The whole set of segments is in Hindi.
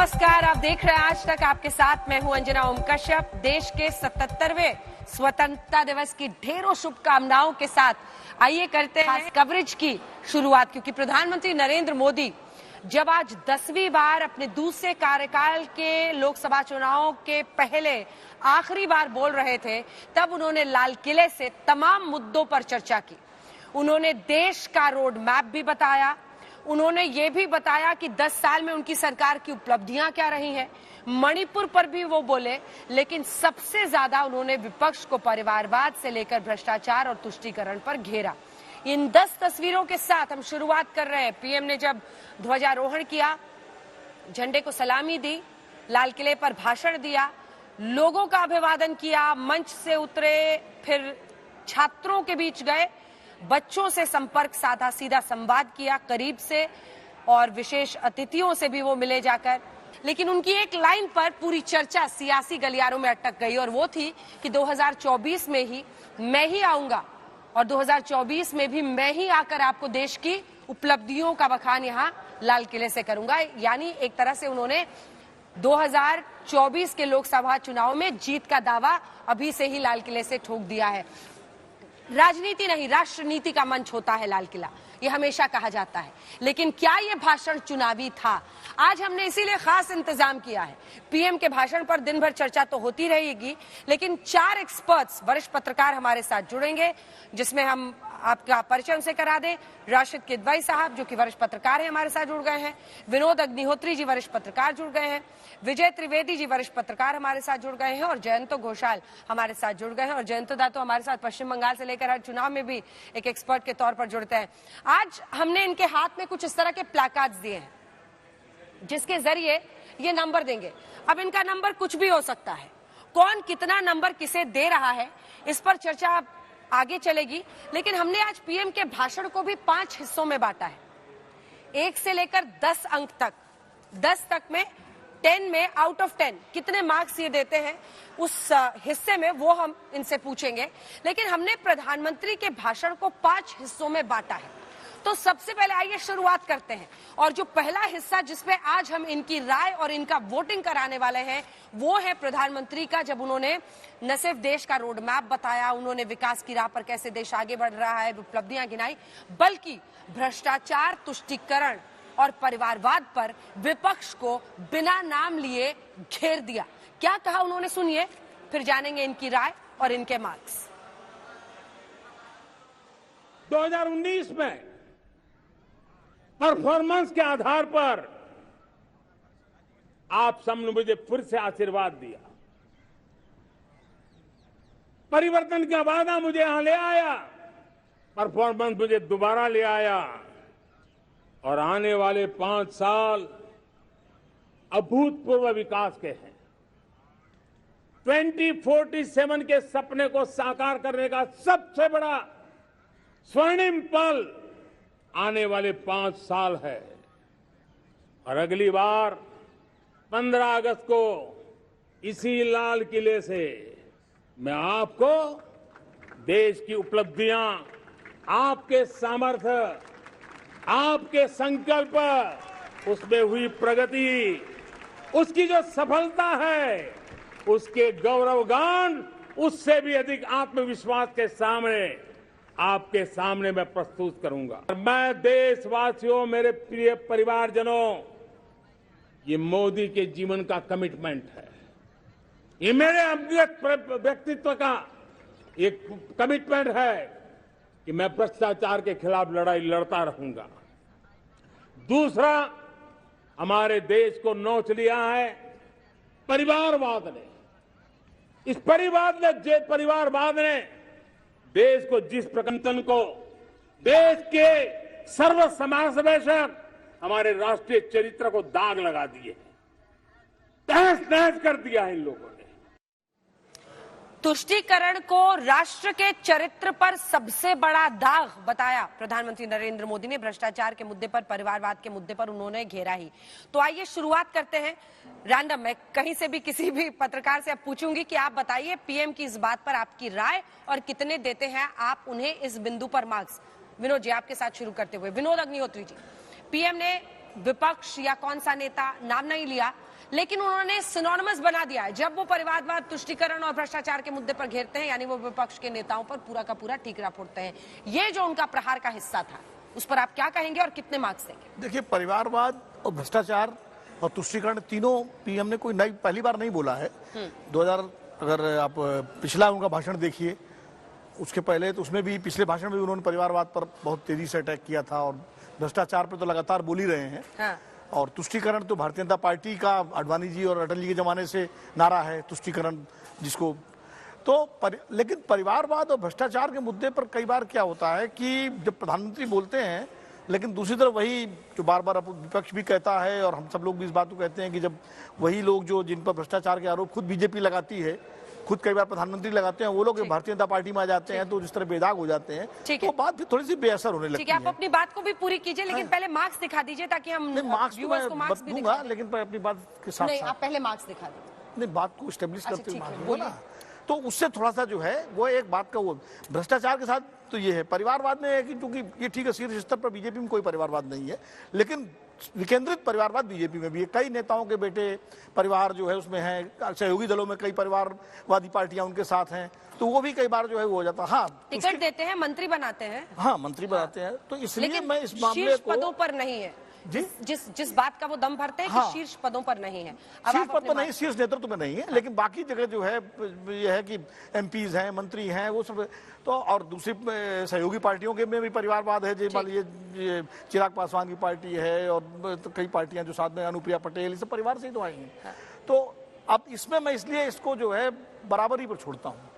नमस्कार, आप देख रहे हैं आज तक। आपके साथ मैं हूं अंजना ओम कश्यप। देश के 77वें स्वतंत्रता दिवस की ढेरों शुभकामनाओं के साथ आइए करते हैं कवरेज की शुरुआत, क्योंकि प्रधानमंत्री नरेंद्र मोदी जब आज 10वीं बार अपने दूसरे कार्यकाल के लोकसभा चुनाव के पहले आखिरी बार बोल रहे थे, तब उन्होंने लाल किले से तमाम मुद्दों पर चर्चा की। उन्होंने देश का रोड मैप भी बताया। उन्होंने ये भी बताया कि 10 साल में उनकी सरकार की उपलब्धियां क्या रही हैं। मणिपुर पर भी वो बोले, लेकिन सबसे ज्यादा उन्होंने विपक्ष को परिवारवाद से लेकर भ्रष्टाचार और तुष्टीकरण पर घेरा। इन 10 तस्वीरों के साथ हम शुरुआत कर रहे हैं। पीएम ने जब ध्वजारोहण किया, झंडे को सलामी दी, लाल किले पर भाषण दिया, लोगों का अभिवादन किया, मंच से उतरे, फिर छात्रों के बीच गए, बच्चों से संपर्क साधा, सीधा संवाद किया करीब से, और विशेष अतिथियों से भी वो मिले जाकर। लेकिन उनकी एक लाइन पर पूरी चर्चा सियासी गलियारों में अटक गई, और वो थी कि 2024 में ही मैं ही आऊंगा और 2024 में भी मैं ही आकर आपको देश की उपलब्धियों का बखान यहाँ लाल किले से करूंगा। यानी एक तरह से उन्होंने 2024 के लोकसभा चुनाव में जीत का दावा अभी से ही लाल किले से ठोक दिया है। राजनीति नहीं, राष्ट्रनीति का मंच होता है लाल किला, ये हमेशा कहा जाता है। लेकिन क्या ये भाषण चुनावी था? आज हमने इसीलिए खास इंतजाम किया है। पीएम के भाषण पर दिन भर चर्चा तो होती रहेगी, लेकिन 4 एक्सपर्ट्स, वरिष्ठ पत्रकार हमारे साथ जुड़ेंगे, जिसमें हम आपका परिचय उनसे करा दें। राशिद किदवई साहब, जो कि वरिष्ठ पत्रकार हैं, हमारे साथ जुड़ गए हैं। विनोद अग्निहोत्री जी, वरिष्ठ पत्रकार, जुड़ गए हैं। विजय त्रिवेदी जी, वरिष्ठ पत्रकार, हमारे साथ जुड़ गए हैं। और जयंतो घोषाल हमारे साथ जुड़ गए हैं। और जयंतो दा तो हमारे साथ पश्चिम बंगाल से लेकर हर चुनाव में भी एक एक्सपर्ट के तौर पर जुड़ते हैं। आज हमने इनके हाथ में कुछ इस तरह के प्लाकार्ड्स दिए हैं, जिसके जरिए ये नंबर देंगे। अब इनका नंबर कुछ भी हो सकता है। कौन कितना नंबर किसे दे रहा है, इस पर चर्चा आगे चलेगी। लेकिन हमने आज पीएम के भाषण को भी 5 हिस्सों में बांटा है, 1 से लेकर 10 अंक तक। 10 तक में 10 में आउट ऑफ 10 कितने मार्क्स ये देते हैं, उस हिस्से में वो हम इनसे पूछेंगे। लेकिन हमने प्रधानमंत्री के भाषण को 5 हिस्सों में बांटा है। तो सबसे पहले आइए शुरुआत करते हैं। और जो पहला हिस्सा जिसमें आज हम इनकी राय और इनका वोटिंग कराने वाले हैं, वो है प्रधानमंत्री का, जब उन्होंने न सिर्फ देश का रोड मैप बताया, उन्होंने विकास की राह पर कैसे देश आगे बढ़ रहा है, उपलब्धियां गिनाई, बल्कि भ्रष्टाचार, तुष्टीकरण और परिवारवाद पर विपक्ष को बिना नाम लिए घेर दिया। क्या कहा उन्होंने, सुनिए, फिर जानेंगे इनकी राय और इनके मार्क्स। 2019 में परफॉर्मेंस के आधार पर आप सबने मुझे फिर से आशीर्वाद दिया। परिवर्तन का वादा मुझे यहां ले आया, परफॉर्मेंस मुझे दोबारा ले आया, और आने वाले 5 साल अभूतपूर्व विकास के हैं। 2047 के सपने को साकार करने का सबसे बड़ा स्वर्णिम पल आने वाले 5 साल है। और अगली बार 15 अगस्त को इसी लाल किले से मैं आपको देश की उपलब्धियां, आपके सामर्थ्य, आपके संकल्प, उसमें हुई प्रगति, उसकी जो सफलता है, उसके गौरवगान, उससे भी अधिक आत्मविश्वास के सामने आपके सामने मैं प्रस्तुत करूंगा। मैं देशवासियों, मेरे प्रिय परिवारजनों, ये मोदी के जीवन का कमिटमेंट है, ये मेरे व्यक्तित्व का एक कमिटमेंट है कि मैं भ्रष्टाचार के खिलाफ लड़ाई लड़ता रहूंगा। दूसरा, हमारे देश को नोच लिया है परिवारवाद ने। इस परिवारवाद ने देश को जिस प्रकंपन को, देश के सर्व समावेशक हमारे राष्ट्रीय चरित्र को दाग लगा दिए, तहस नहस कर दिया है इन लोगों ने। तुष्टीकरण को राष्ट्र के चरित्र पर सबसे बड़ा दाग बताया प्रधानमंत्री नरेंद्र मोदी ने। भ्रष्टाचार के मुद्दे पर, परिवारवाद के मुद्दे पर उन्होंने घेरा ही। तो आइए शुरुआत करते हैं रैंडम। मैं कहीं से भी किसी भी पत्रकार से अब पूछूंगी कि आप बताइए पीएम की इस बात पर आपकी राय और कितने देते हैं आप उन्हें इस बिंदु पर मार्क्स। विनोद जी, आपके साथ शुरू करते हुए। विनोद अग्निहोत्री जी, पीएम ने विपक्ष या कौन सा नेता नाम नहीं लिया, लेकिन उन्होंने सिनोनिमस बना दिया है। जब वो परिवारवाद, तुष्टीकरण और भ्रष्टाचार के मुद्दे पर घेरते हैं, यानी वो विपक्ष के नेताओं पर पूरा का पूरा ठीकरा फोड़ते हैं। ये जो उनका प्रहार का हिस्सा था, उस पर आप क्या कहेंगे और कितने मार्क्स देंगे? देखिए, परिवारवाद और भ्रष्टाचार और तुष्टीकरण तीनों पीएम ने कोई नई पहली बार नहीं बोला है। 2000 अगर आप पिछला उनका भाषण देखिए, उसके पहले तो उसमें भी, पिछले भाषण में भी उन्होंने परिवारवाद पर बहुत तेजी से अटैक किया था, और भ्रष्टाचार पर तो लगातार बोल ही रहे हैं। हाँ। और तुष्टीकरण तो भारतीय जनता पार्टी का आडवाणी जी और अटल जी के जमाने से नारा है, तुष्टीकरण जिसको तो लेकिन परिवारवाद और भ्रष्टाचार के मुद्दे पर कई बार क्या होता है कि जब प्रधानमंत्री बोलते हैं, लेकिन दूसरी तरफ वही जो बार बार विपक्ष भी कहता है और हम सब लोग भी इस बात को कहते हैं कि जब वही लोग जो जिन पर भ्रष्टाचार के आरोप खुद बीजेपी लगाती है, खुद कई बार प्रधानमंत्री लगाते हैं, वो लोग भारतीय जनता पार्टी में आ जाते हैं तो जिस तरह बेदाग हो जाते हैं, तो बात फिर थोड़ी सी बेअसर होने लगती है। आप अपनी बात को भी पूरी कीजिए, लेकिन पहले मार्क्स दिखा दीजिए ताकि हम मार्क्स दूंगा, लेकिन अपनी बात के साथ नहीं, आप पहले मार्क्स दिखा दीजिए। नहीं, बात को स्टेब्लिश करते हुए मार्क्स दूंगा ना, तो उससे थोड़ा सा जो है वो एक बात का, वो भ्रष्टाचार के साथ तो ये है। परिवारवाद में है कि चूंकि ये ठीक है, शीर्ष स्तर पर बीजेपी में कोई परिवारवाद नहीं है, लेकिन विकेंद्रित परिवारवाद बीजेपी में भी है। कई नेताओं के बेटे परिवार जो है उसमें है, सहयोगी दलों में कई परिवारवादी पार्टियां उनके साथ हैं, तो वो भी कई बार जो है वो हो जाता है। हाँ, टिकट देते हैं, मंत्री बनाते हैं। हाँ, मंत्री बनाते हैं, तो इसलिए मैं इस मामले को, पदों पर नहीं है जिस बात का वो दम भरते हैं कि शीर्ष पदों पर नहीं है। शीर्ष पद पर नहीं, शीर्ष नेतृत्व में नहीं है, लेकिन बाकी जगह जो है ये है कि एमपीज हैं, मंत्री हैं, वो सब तो। और दूसरी सहयोगी पार्टियों के में भी परिवारवाद है, मान लीजिए चिराग पासवान की पार्टी है और तो कई पार्टियां जो साथ में, अनुप्रिया पटेल, ये सब परिवार से ही तो आई हैं। तो अब इसमें मैं इसलिए इसको जो है बराबरी पर छोड़ता हूँ,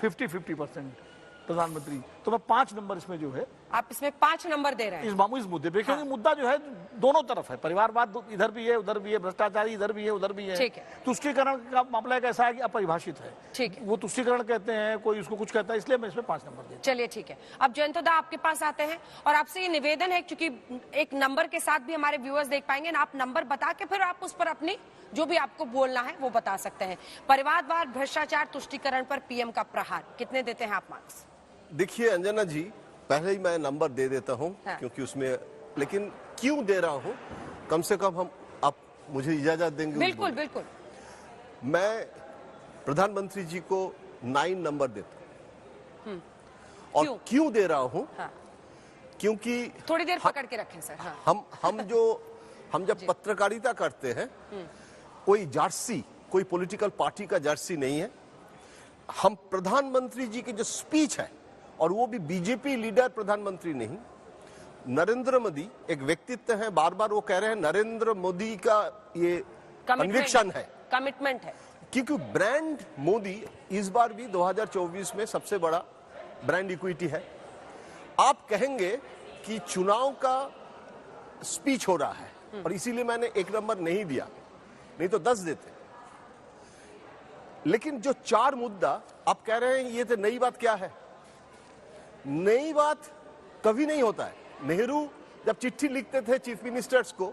50-50% प्रधानमंत्री, तो मैं 5 नंबर इसमें जो है, आप इसमें 5 नंबर दे रहे हैं इस मुद्दे पे, क्योंकि मुद्दा जो है दोनों तरफ है। परिवारवाद इधर भी है, उधर भी है, भ्रष्टाचारी इधर भी है, उधर भी है। तुष्टीकरण का मामला एक ऐसा है कि अपरिभाषित है, ठीक है, वो तुष्टीकरण कहते हैं, कोई उसको कुछ कहता है, इसलिए मैं इसमें 5 नंबर देता हूं। चलिए ठीक है, अब जयंतदा आपके पास आते हैं और आपसे ये निवेदन है, क्योंकि एक नंबर के साथ भी हमारे व्यूअर्स देख पाएंगे ना, आप नंबर बता के फिर आप उस पर अपनी जो भी आपको बोलना है वो बता सकते हैं। परिवारवाद, भ्रष्टाचार, तुष्टीकरण पर पीएम का प्रहार, कितने देते हैं आप मार्क्स? देखिए अंजना जी, पहले ही मैं नंबर दे देता हूं, क्योंकि उसमें, लेकिन क्यों दे रहा हूं, कम से कम हम, आप मुझे इजाजत देंगे? बिल्कुल बिल्कुल। मैं प्रधानमंत्री जी को 9 नंबर देता हूं। और क्यों दे रहा हूं? क्योंकि थोड़ी देर पकड़ के रखें सर। हम जब पत्रकारिता करते हैं, कोई जर्सी, कोई पॉलिटिकल पार्टी का जर्सी नहीं है। हम प्रधानमंत्री जी की जो स्पीच है, और वो भी बीजेपी लीडर प्रधानमंत्री नहीं, नरेंद्र मोदी एक व्यक्तित्व है, बार बार वो कह रहे हैं नरेंद्र मोदी का ये कन्विक्शन है, कमिटमेंट है, क्योंकि ब्रांड मोदी इस बार भी 2024 में सबसे बड़ा ब्रांड इक्विटी है। आप कहेंगे कि चुनाव का स्पीच हो रहा है, और इसीलिए मैंने 1 नंबर नहीं दिया, नहीं तो 10 देते। लेकिन जो 4 मुद्दा आप कह रहे हैं, ये तो नई बात क्या है? नई बात कभी नहीं होता है। नेहरू जब चिट्ठी लिखते थे चीफ मिनिस्टर्स को,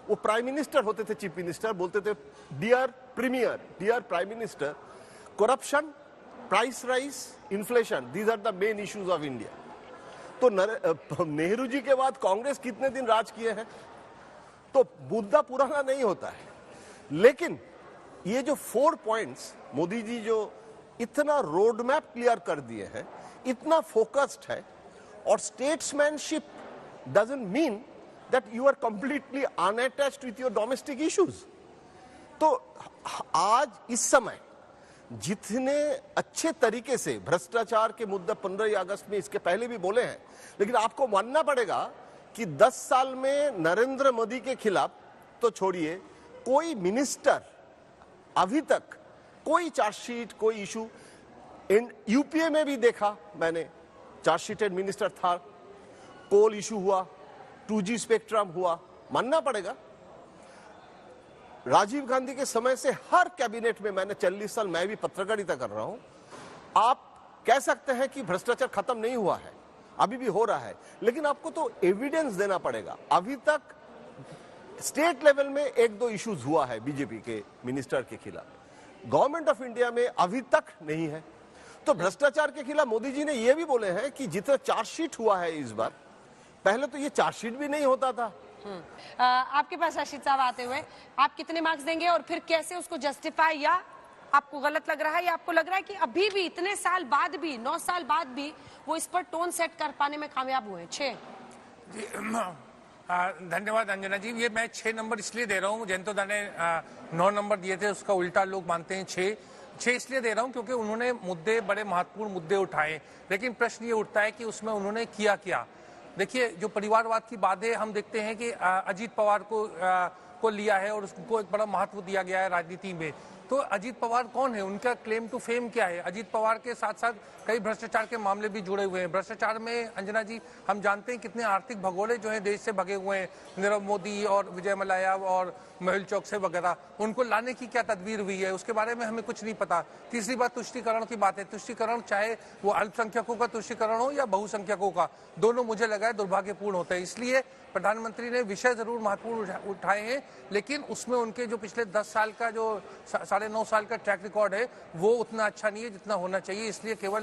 वो प्राइम मिनिस्टर होते थे, चीफ मिनिस्टर बोलते थे dear premier, dear prime minister, corruption, price rise, inflation, these are the main issues of India. तो नेहरू जी के बाद कांग्रेस कितने दिन राज किए हैं, तो मुद्दा पुराना नहीं होता है। लेकिन ये जो 4 पॉइंट्स मोदी जी जो इतना रोड मैप क्लियर कर दिए हैं, इतना फोकस्ड है, और statesmanship doesn't mean that you are completely unattached with your domestic issues. तो आज इस समय जितने अच्छे तरीके से भ्रष्टाचार के मुद्दा 15 अगस्त में, इसके पहले भी बोले हैं, लेकिन आपको मानना पड़ेगा कि 10 साल में नरेंद्र मोदी के खिलाफ तो छोड़िए, कोई मिनिस्टर अभी तक कोई चार्जशीट, कोई इशू, यूपीए में भी देखा मैंने, चार्जशीटेड मिनिस्टर था, कोल इशू हुआ, 2G स्पेक्ट्रम हुआ, मानना पड़ेगा। राजीव गांधी के समय से हर कैबिनेट में, मैंने 40 साल मैं भी पत्रकारिता कर रहा हूं, आप कह सकते हैं कि भ्रष्टाचार खत्म नहीं हुआ है, अभी भी हो रहा है, लेकिन आपको तो एविडेंस देना पड़ेगा। अभी तक स्टेट लेवल में 1-2 इश्यूज हुआ है बीजेपी के मिनिस्टर के खिलाफ, गवर्नमेंट ऑफ इंडिया में अभी तक नहीं है। तो भ्रष्टाचार के खिलाफ मोदी जी ने यह भी बोले हैं कि जितना चार्जशीट हुआ है इस बार, पहले तो ये चार्जशीट भी नहीं होता था, आपके पास रशीद साहब आते हुए आप कितने मार्क्स देंगे और फिर कैसे उसको जस्टिफाई, या आपको गलत लग रहा है या आपको लग रहा है कि अभी भी इतने साल बाद भी 9 साल बाद भी वो इस पर टोन सेट कर पाने में कामयाब हुए? 6 जी, धन्यवाद अंजना जी। ये मैं 6 नंबर इसलिए दे रहा हूँ, जयंतोदा ने 9 नंबर दिए थे, उसका उल्टा लोग मानते हैं 6 इसलिए दे रहा हूँ क्योंकि उन्होंने मुद्दे, बड़े महत्वपूर्ण मुद्दे उठाए, लेकिन प्रश्न ये उठता है कि उसमें उन्होंने किया क्या। देखिए, जो परिवारवाद की बात है, हम देखते हैं कि अजीत पवार को लिया है और उसको एक बड़ा महत्व दिया गया है राजनीति में। तो अजीत पवार कौन है, उनका क्लेम टू फेम क्या है? अजीत पवार के साथ साथ कई भ्रष्टाचार के मामले भी जुड़े हुए हैं। भ्रष्टाचार में अंजना जी हम जानते हैं कितने आर्थिक भगोड़े जो हैं देश से भगे हुए हैं, नीरव मोदी और विजय मल्ल्या और मेहुल चौकसी वगैरह, उनको लाने की क्या तदबीर हुई है उसके बारे में हमें कुछ नहीं पता। तीसरी बात तुष्टीकरण की बात है। तुष्टीकरण चाहे वो अल्पसंख्यकों का तुष्टीकरण हो या बहुसंख्यकों का, दोनों मुझे लगा है दुर्भाग्यपूर्ण होता है। इसलिए प्रधानमंत्री ने विषय जरूर महत्वपूर्ण उठाए हैं, लेकिन उसमें उनके जो पिछले 10 साल का जो 9.5 साल का ट्रैक रिकॉर्ड है वो उतना अच्छा नहीं है जितना होना चाहिए। इसलिए केवल